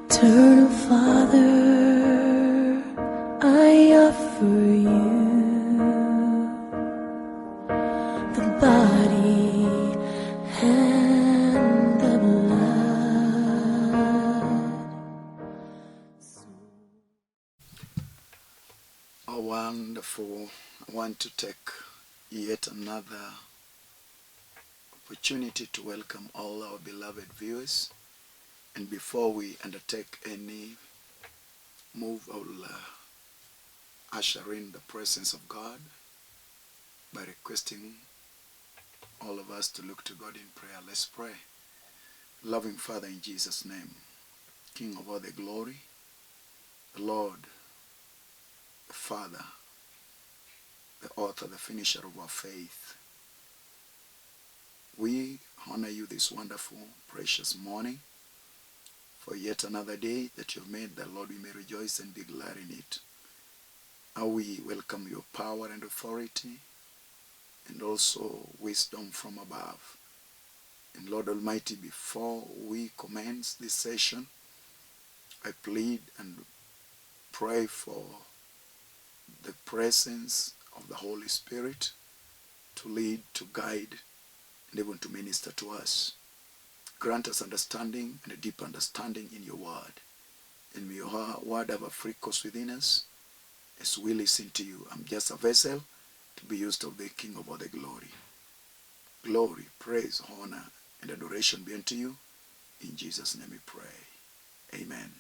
Eternal Father, I offer you the body and the blood. Oh, wonderful. I want to take yet another opportunity to welcome all our beloved viewers. And before we undertake any move, I will usher in the presence of God by requesting all of us to look to God in prayer. Let's pray. Loving Father, in Jesus' name, King of all the glory, the Lord, the Father, the author, the finisher of our faith, we honor you this wonderful, precious morning for yet another day that you've made, that, Lord, we may rejoice and be glad in it. How we welcome your power and authority and also wisdom from above. And Lord Almighty, before we commence this session, I plead and pray for the presence of the Holy Spirit to lead, to guide, and even to minister to us. Grant us understanding and a deep understanding in your word. And may your word have a free course within us as we listen to you. I'm just a vessel to be used of the King of all the glory. Glory, praise, honor, and adoration be unto you. In Jesus' name we pray. Amen.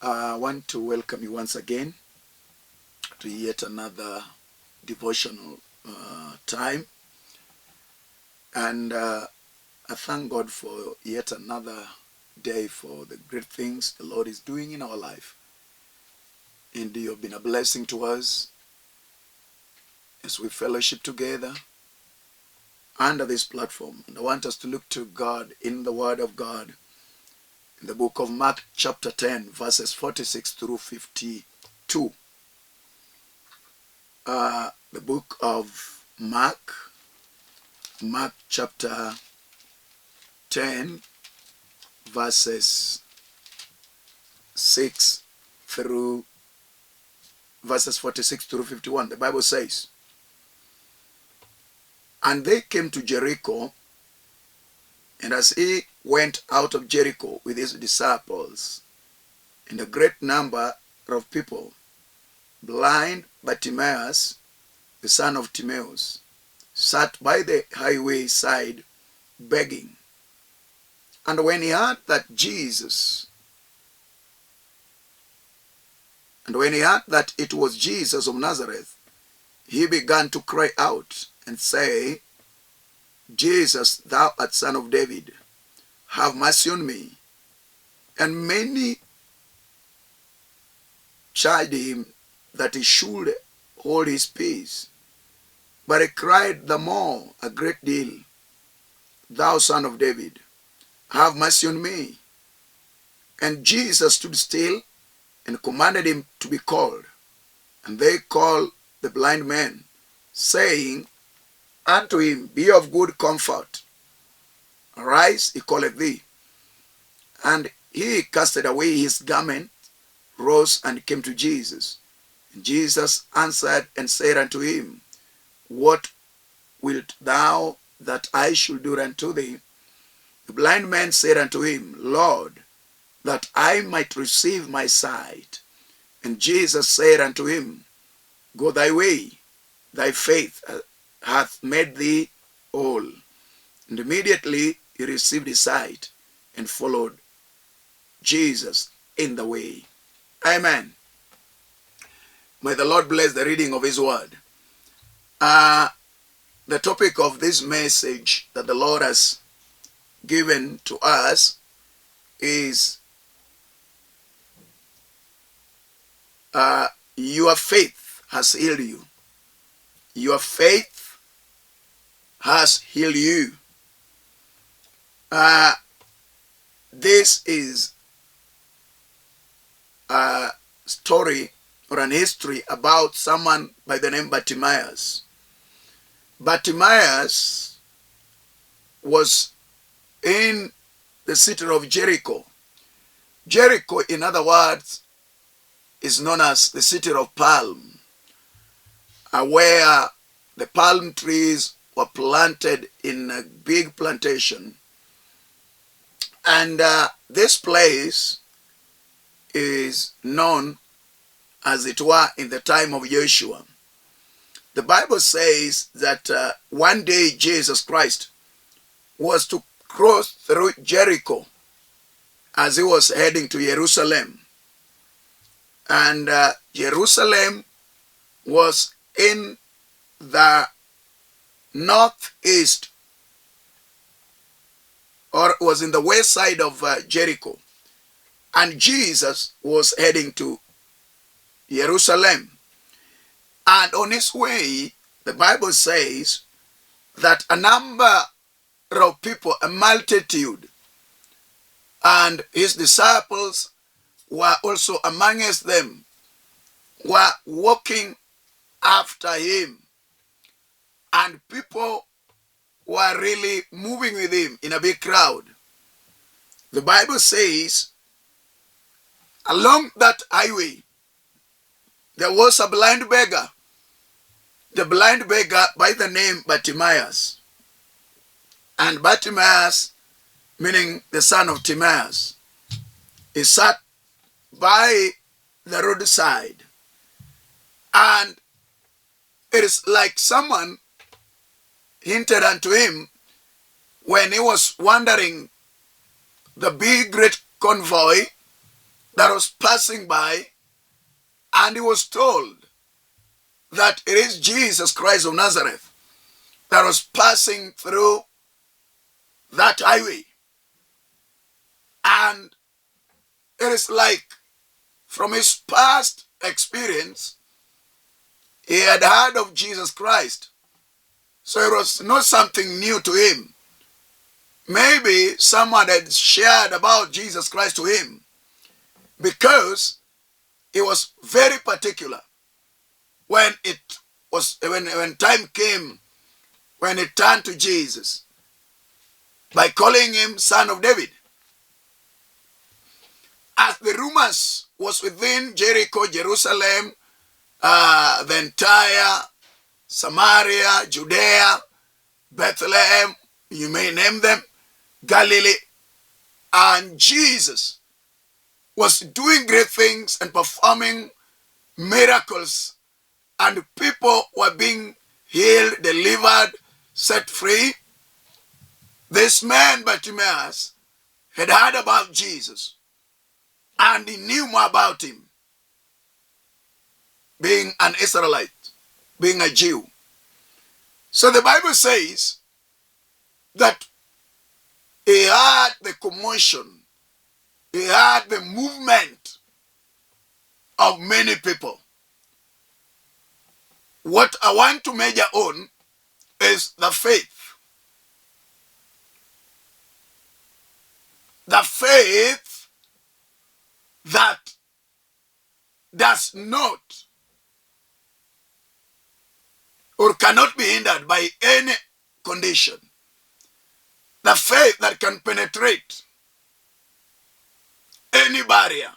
I want to welcome you once again to yet another devotional time. And I thank God for yet another day, for the great things the Lord is doing in our life. And you have been a blessing to us as we fellowship together under this platform. And I want us to look to God in the Word of God, in the book of Mark chapter 10, verses 46 through 52. The book of Mark chapter 10, verses 46 through 51. The Bible says, "And they came to Jericho, and as he went out of Jericho with his disciples and a great number of people, blind Bartimaeus, the son of Timaeus, sat by the highway side begging. And when he heard that it was Jesus of Nazareth, he began to cry out and say, Jesus, thou art Son of David, have mercy on me. And many charged him that he should hold his peace. But he cried the more a great deal, Thou Son of David, have mercy on me. And Jesus stood still and commanded him to be called. And they called the blind man, saying unto him, Be of good comfort. Arise, he calleth thee. And he casted away his garment, rose, and came to Jesus. And Jesus answered and said unto him, What wilt thou that I should do unto thee? The blind man said unto him, Lord, that I might receive my sight. And Jesus said unto him, Go thy way, thy faith hath made thee whole. And immediately he received his sight and followed Jesus in the way. Amen. May the Lord bless the reading of his word. The topic of this message that the Lord has given to us is your faith has healed you. Your faith has healed you. This is a story or an history about someone by the name Bartimaeus. Bartimaeus was in the city of Jericho, Jericho, in other words, is known as the city of palm, where the palm trees were planted in a big plantation. And this place is known, as it were, in the time of Joshua. The Bible says that one day Jesus Christ was to cross through Jericho as he was heading to Jerusalem. And Jerusalem was in the northeast, or was in the west side of Jericho. And Jesus was heading to Jerusalem. And on his way, the Bible says that a number of people, a multitude, and his disciples were also amongst them, were walking after him. And people were really moving with him in a big crowd. The Bible says, along that highway, there was a blind beggar. The blind beggar by the name Bartimaeus. And Bartimaeus, meaning the son of Timaeus, he sat by the roadside. And it is like someone hinted unto him when he was wandering the big great convoy that was passing by, and he was told that it is Jesus Christ of Nazareth that was passing through that highway. And it is like, from his past experience, he had heard of Jesus Christ. So it was not something new to him. Maybe someone had shared about Jesus Christ to him, because he was very particular when time came, when he turned to Jesus by calling him Son of David. As the rumors was within Jericho, Jerusalem, the entire Samaria, Judea, Bethlehem, you may name them, Galilee, and Jesus was doing great things and performing miracles, and people were being healed, delivered, set free. This man, Bartimaeus, had heard about Jesus, and he knew more about him, being an Israelite, being a Jew. So the Bible says that he heard the commotion, he heard the movement of many people. What I want to major on is the faith. The faith that does not or cannot be hindered by any condition. The faith that can penetrate any barrier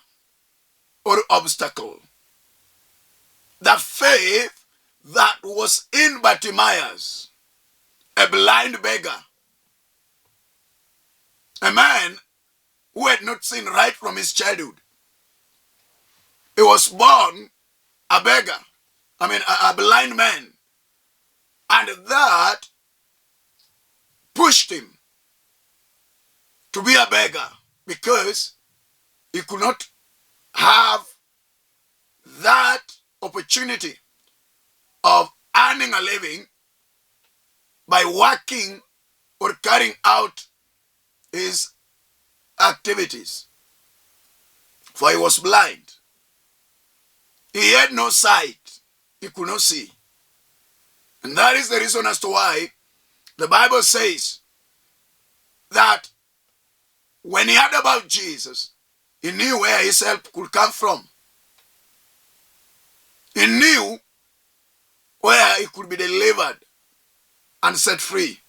or obstacle. The faith that was in Bartimaeus, a blind beggar, a man who had not seen right from his childhood. He was born a beggar, a blind man. And that pushed him to be a beggar, because he could not have that opportunity of earning a living by working or carrying out his activities. For he was blind. He had no sight. He could not see. And that is the reason as to why the Bible says that when he heard about Jesus, he knew where his help could come from. He knew where he could be delivered and set free.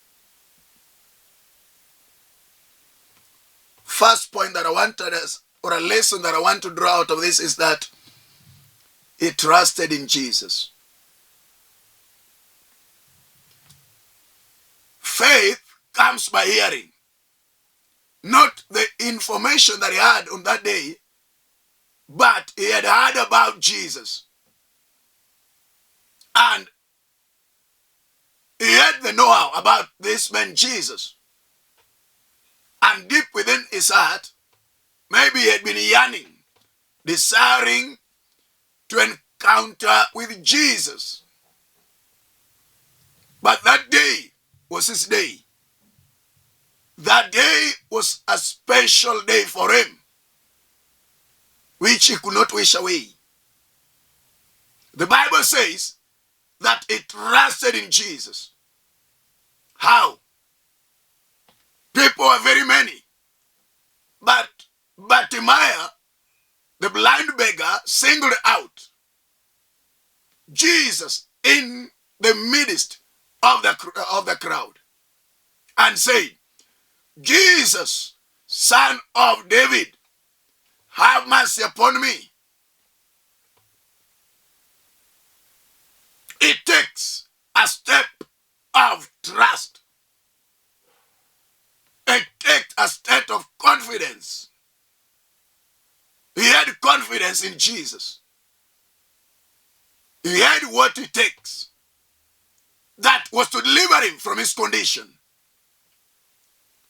First point that I wanted us or a lesson that I want to draw out of this is that he trusted in Jesus. Faith comes by hearing. Not the information that he had on that day, but he had heard about Jesus. And he had the know-how about this man Jesus. And deep within his heart, maybe he had been yearning, desiring to encounter with Jesus. But that day was his day. That day was a special day for him, which he could not wish away. The Bible says that he trusted in Jesus. How? People are very many. But Bartimaeus, the blind beggar, singled out Jesus in the midst of the crowd and said, Jesus, Son of David, have mercy upon me. It takes a step of trust. It takes a state of confidence. He had confidence in Jesus. He had what it takes. That was to deliver him from his condition.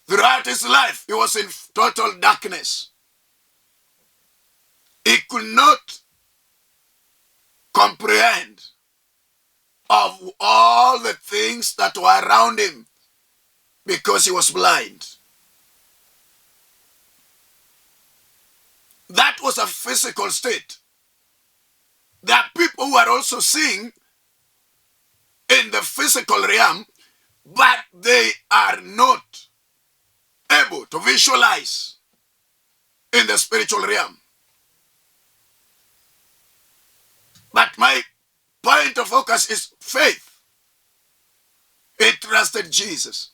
Throughout his life, he was in total darkness. He could not comprehend of all the things that were around him because he was blind. That was a physical state. There are people who are also seeing in the physical realm, but they are not able to visualize in the spiritual realm. But my point of focus is faith. He trusted Jesus.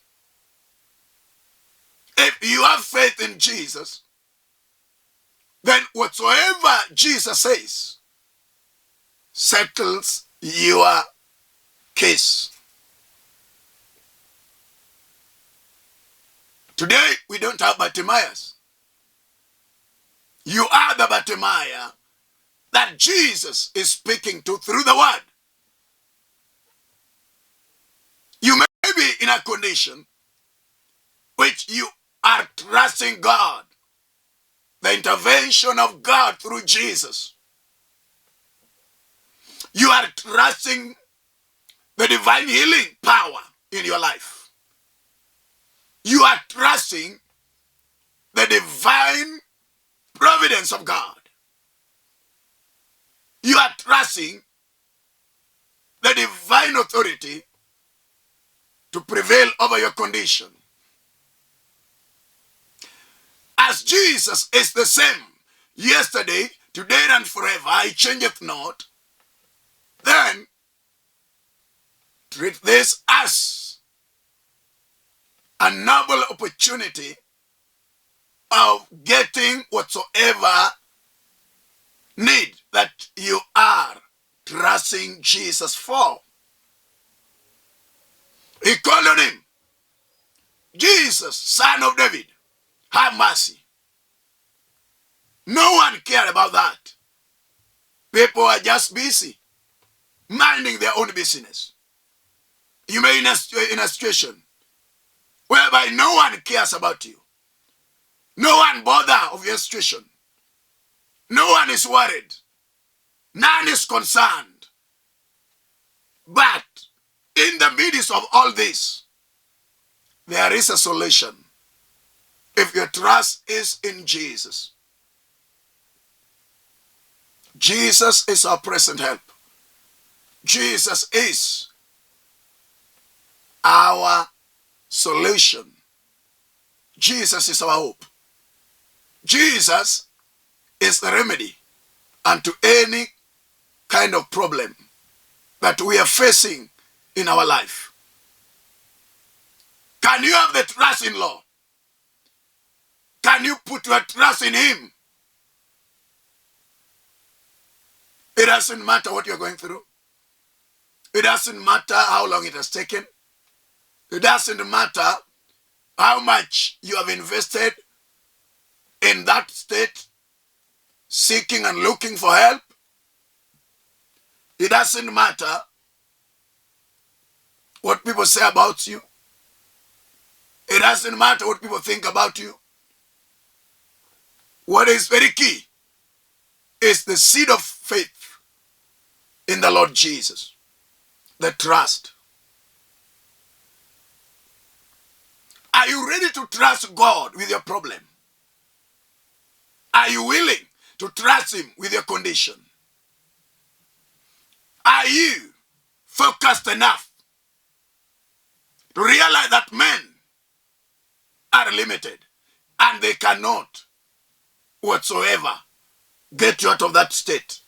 If you have faith in Jesus, then whatsoever Jesus says settles your case. Today, we don't have Bartimaeus. You are the Bartimaeus that Jesus is speaking to through the word. You may be in a condition which you are trusting God, the intervention of God through Jesus. You are trusting the divine healing power in your life. You are trusting the divine providence of God. You are trusting the divine authority to prevail over your condition. As Jesus is the same yesterday, today, and forever, he changeth not, then treat this as a noble opportunity of getting whatsoever need that you are trusting Jesus for. He called on him, Jesus, Son of David, have mercy. No one cared about that. People are just busy, minding their own business. You may be in a situation whereby no one cares about you. No one bother of your situation. No one is worried. None is concerned. But in the midst of all this, there is a solution. If your trust is in Jesus. Jesus is our present help. Jesus is our solution. Jesus is our hope. Jesus is the remedy unto any kind of problem that we are facing in our life. Can you have the trust in Lord? Can you put your trust in him It doesn't matter what you're going through. It doesn't matter how long it has taken. It doesn't matter how much you have invested in that state, seeking and looking for help. It doesn't matter what people say about you. It doesn't matter what people think about you. What is very key is the seed of faith in the Lord Jesus, the trust. Are you ready to trust God with your problem? Are you willing to trust Him with your condition? Are you focused enough to realize that men are limited and they cannot whatsoever get you out of that state?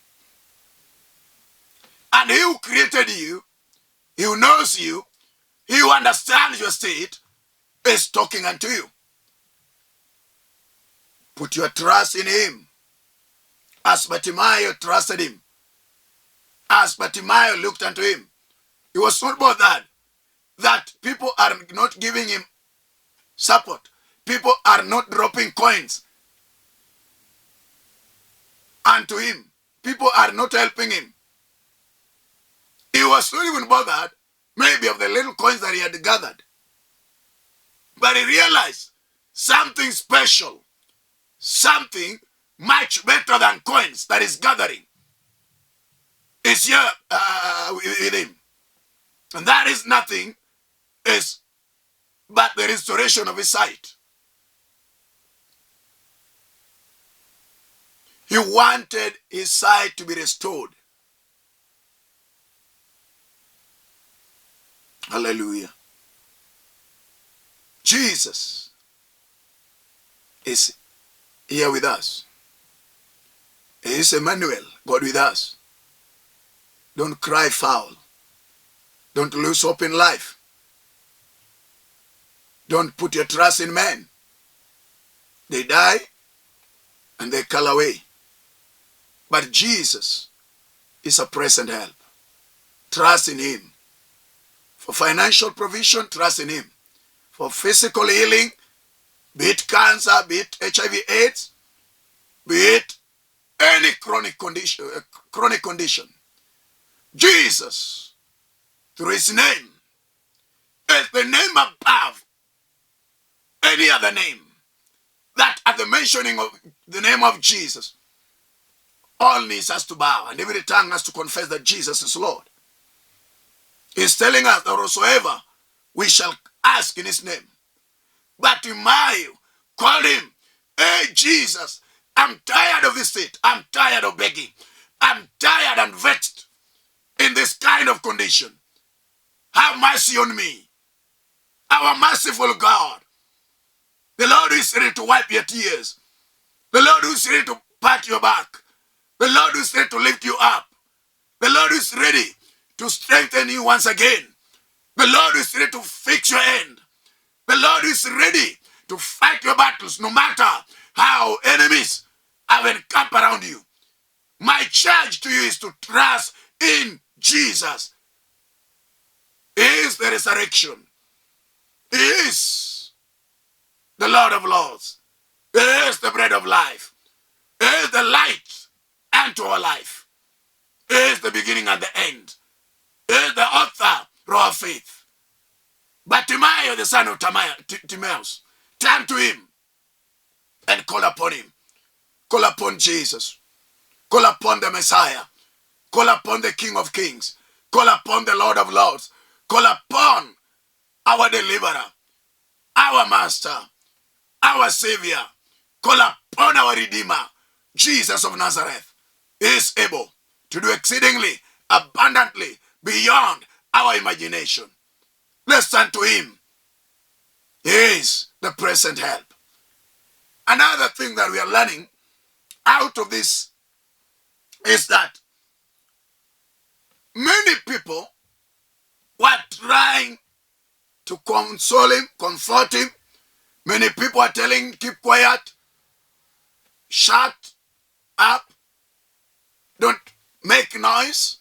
And He who created you, He who knows you, He who understands your state, is talking unto you. Put your trust in Him. As Bartimaeus trusted Him, as Bartimaeus looked unto Him, he was not bothered that people are not giving him support. People are not dropping coins unto him. People are not helping him. He was not even bothered, maybe, of the little coins that he had gathered. But he realized something special, something much better than coins that is gathering is here with him. And that is nothing but the restoration of his sight. He wanted his sight to be restored. Hallelujah. Jesus is here with us. He is Emmanuel, God with us. Don't cry foul. Don't lose hope in life. Don't put your trust in men. They die and they call away. But Jesus is a present help. Trust in Him. For financial provision, trust in Him. For physical healing, be it cancer, be it HIV/AIDS, be it any chronic condition, Jesus, through His name, is the name above any other name. That at the mentioning of the name of Jesus, all knees has to bow and every tongue has to confess that Jesus is Lord. He's telling us that whatsoever we shall ask in His name. Bartimaeus called Him, "Hey Jesus, I'm tired of this state. I'm tired of begging. I'm tired and vexed in this kind of condition. Have mercy on me." Our merciful God, the Lord who is ready to wipe your tears, the Lord who is ready to pat your back, the Lord who is ready to lift you up, the Lord who is ready to strengthen you once again, the Lord who is ready to fix your end, the Lord who is ready to fight your battles no matter how enemies have encamped around you. My charge to you is to trust in Jesus. He is the resurrection. He is the Lord of Lords. He is the bread of life. He is the light unto our life. He is the beginning and the end. He is the author of our faith. Bartimaeus, the son of Timaeus, turn to Him and call upon Him. Call upon Jesus. Call upon the Messiah. Call upon the King of Kings. Call upon the Lord of Lords. Call upon our deliverer, our master, our savior. Call upon our Redeemer, Jesus of Nazareth. He is able to do exceedingly abundantly beyond our imagination. Let's turn to Him. He is the present help. Another thing that we are learning out of this is that many people were trying to console him, comfort him. Many people are telling him, keep quiet, shut up, don't make noise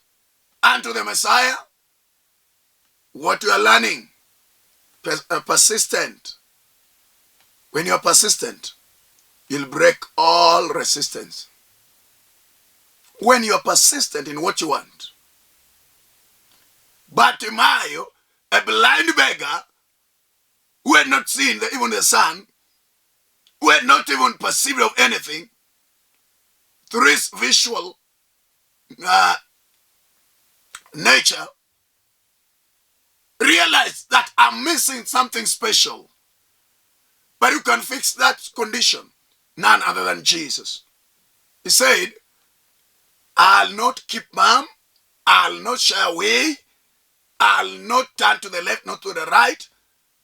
unto the Messiah. What you are learning, persistent. When you are persistent, you'll break all resistance. When you are persistent in what you want. Bartimaeus, a blind beggar, who had not seen even the sun, who had not even perceived of anything, through his visual nature, realized that I'm missing something special. But you can fix that condition, none other than Jesus. He said, I'll not keep mum, I'll not shy away, I'll not turn to the left, not to the right.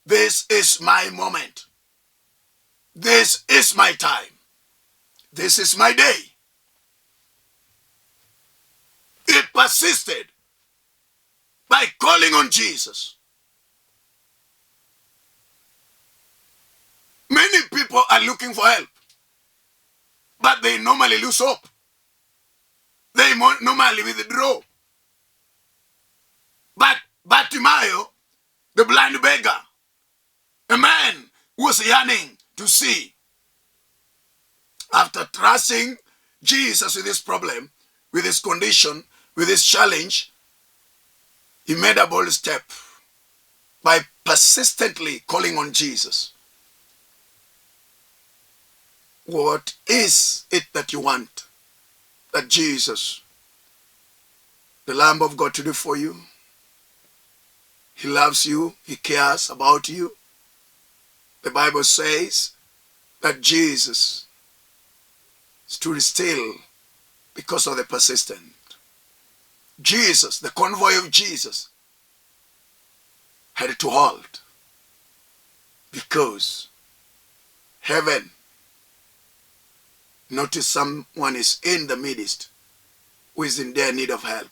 This is my moment. This is my time. This is my day. He persisted by calling on Jesus. Many people are looking for help, but they normally lose hope. They normally withdraw. But Bartimaeus, the blind beggar, a man who was yearning to see, after trusting Jesus with his problem, with his condition, with his challenge, he made a bold step by persistently calling on Jesus. What is it that you want that Jesus, the Lamb of God, to do for you? He loves you. He cares about you. The Bible says that Jesus stood still because of the persistent. Jesus, the convoy of Jesus, had to halt because heaven noticed someone is in the midst who is in their need of help.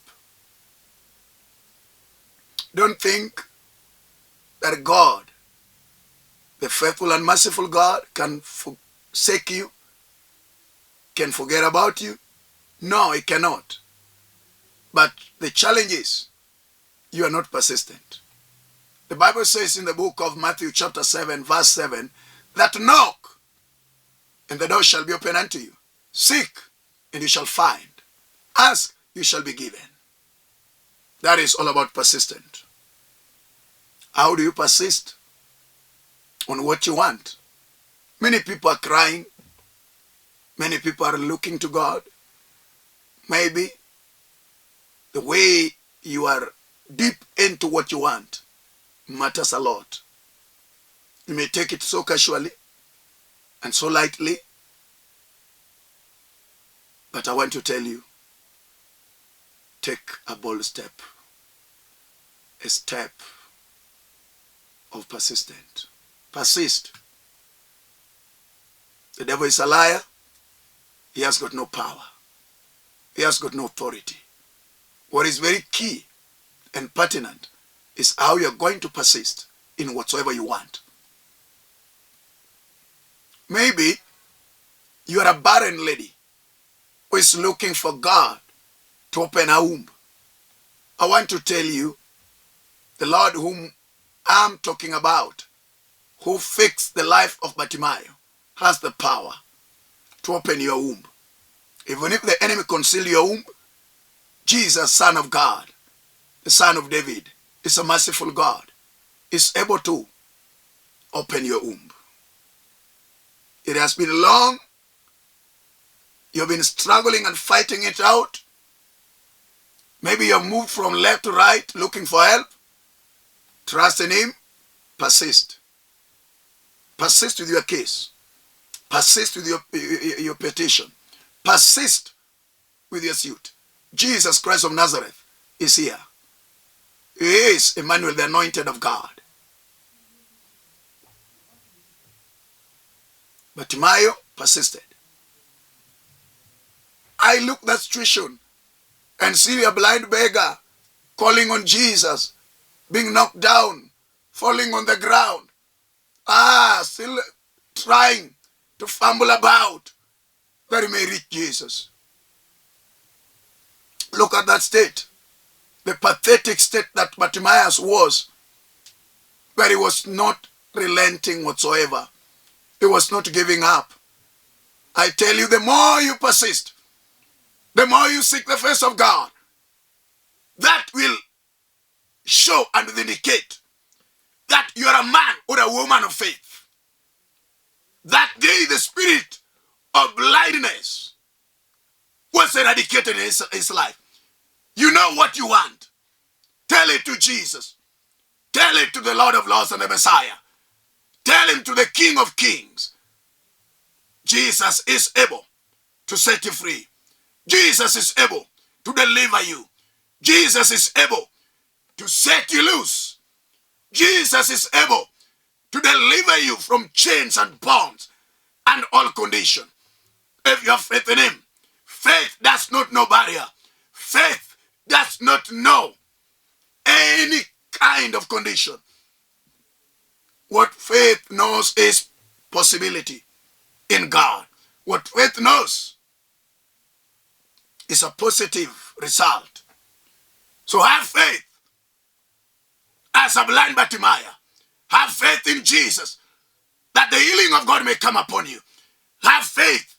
Don't think that God, the faithful and merciful God, can forsake you, can forget about you. No, he cannot. But the challenge is, you are not persistent. The Bible says in the book of Matthew chapter 7, verse 7, that knock, and the door shall be opened unto you. Seek, and you shall find. Ask, you shall be given. That is all about persistent. How do you persist on what you want? Many people are crying. Many people are looking to God. Maybe the way you are deep into what you want matters a lot. You may take it so casually and so lightly, but I want to tell you, take a bold step. A step of persistent. Persist. The devil is a liar. He has got no power. He has got no authority. What is very key and pertinent is how you're going to persist in whatsoever you want. Maybe you are a barren lady who is looking for God to open her womb. I want to tell you, the Lord whom I'm talking about, who fixed the life of Bartimaeus, has the power to open your womb. Even if the enemy conceal your womb, Jesus, Son of God, the Son of David, is a merciful God, is able to open your womb. It has been long. You've been struggling and fighting it out. Maybe you've moved from left to right looking for help. Trust in him. Persist. Persist with your case. Persist with your petition. Persist with your suit. Jesus Christ of Nazareth is here. He is Emmanuel, the anointed of God. Bartimaeus persisted. I look at that situation and see a blind beggar calling on Jesus, being knocked down, falling on the ground. Still trying to fumble about that he may reach Jesus. Look at that state. The pathetic state that Bartimaeus was, where he was not relenting whatsoever. He was not giving up. I tell you, the more you persist, the more you seek the face of God, that will show and vindicate that you are a man or a woman of faith. That day the spirit of blindness was eradicated in his life. You know what you want. Tell it to Jesus. Tell it to the Lord of Lords and the Messiah. Tell him to the King of Kings. Jesus is able to set you free. Jesus is able to deliver you. Jesus is able to set you loose. Jesus is able to deliver you from chains and bonds and all condition. If you have faith in him, faith does not know barrier. Faith does not know any kind of condition. What faith knows is possibility in God. What faith knows is a positive result. So have faith as a blind Bartimaeus. Have faith in Jesus that the healing of God may come upon you. Have faith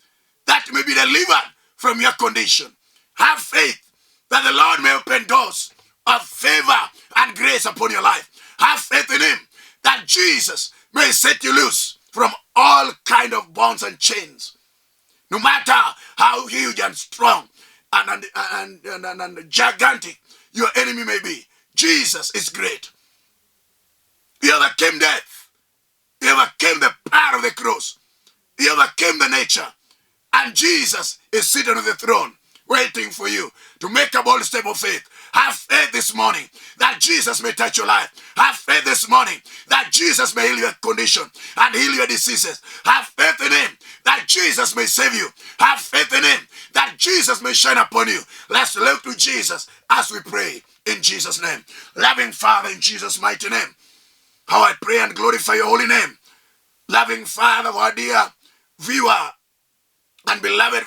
that you may be delivered from your condition. Have faith that the Lord may open doors of favor and grace upon your life. Have faith in him that Jesus may set you loose from all kind of bonds and chains. No matter how huge and strong and gigantic your enemy may be, Jesus is great. He overcame death. He overcame the power of the cross. He overcame the nature. And Jesus is seated on the throne, waiting for you to make a bold step of faith. Have faith this morning that Jesus may touch your life. Have faith this morning that Jesus may heal your condition and heal your diseases. Have faith in him that Jesus may save you. Have faith in him that Jesus may shine upon you. Let's look to Jesus as we pray in Jesus' name. Loving Father, in Jesus' mighty name, how I pray and glorify your holy name. Loving Father, our dear viewer and beloved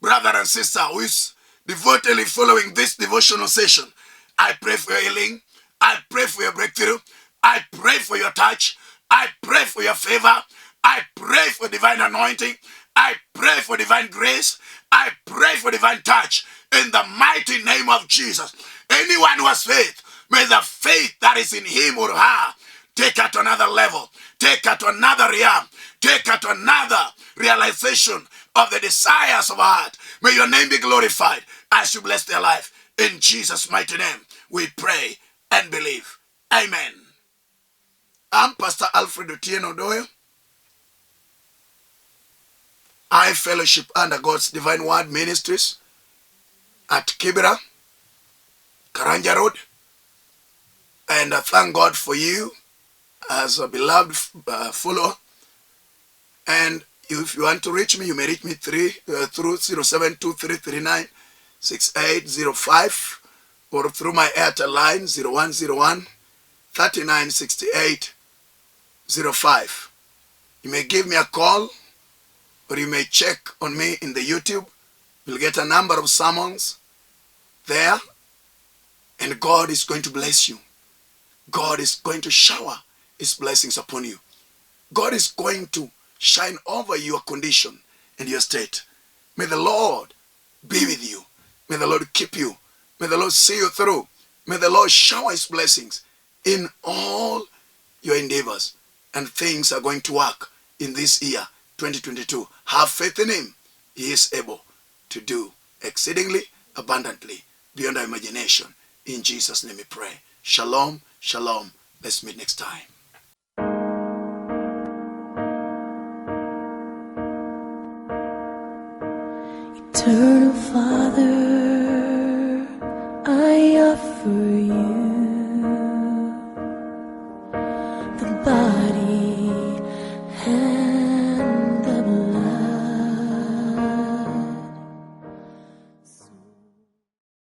brother and sister who is devotedly following this devotional session, I pray for your healing. I pray for your breakthrough. I pray for your touch. I pray for your favor. I pray for divine anointing. I pray for divine grace. I pray for divine touch in the mighty name of Jesus. Anyone who has faith, may the faith that is in him or her take her to another level. Take her to another realm. Take her to another realization of the desires of our heart. May your name be glorified as you bless their life. In Jesus' mighty name, we pray and believe. Amen. I'm Pastor Alfred Odoyo. I fellowship under God's Divine Word Ministries at Kibera, Karanja Road. And I thank God for you as a beloved follower. And if you want to reach me, you may reach me through 0723396805 or through my Airtel line 0101 3968 05. You may give me a call or you may check on me in the YouTube. You'll get a number of sermons there, and God is going to bless you. God is going to shower his blessings upon you. God is going to shine over your condition and your state. May the Lord be with you. May the Lord keep you. May the Lord see you through. May the Lord shower his blessings in all your endeavors. And things are going to work in this year, 2022. Have faith in him. He is able to do exceedingly abundantly beyond our imagination. In Jesus' name we pray. Shalom, shalom. Let's meet next time. Eternal Father, I offer you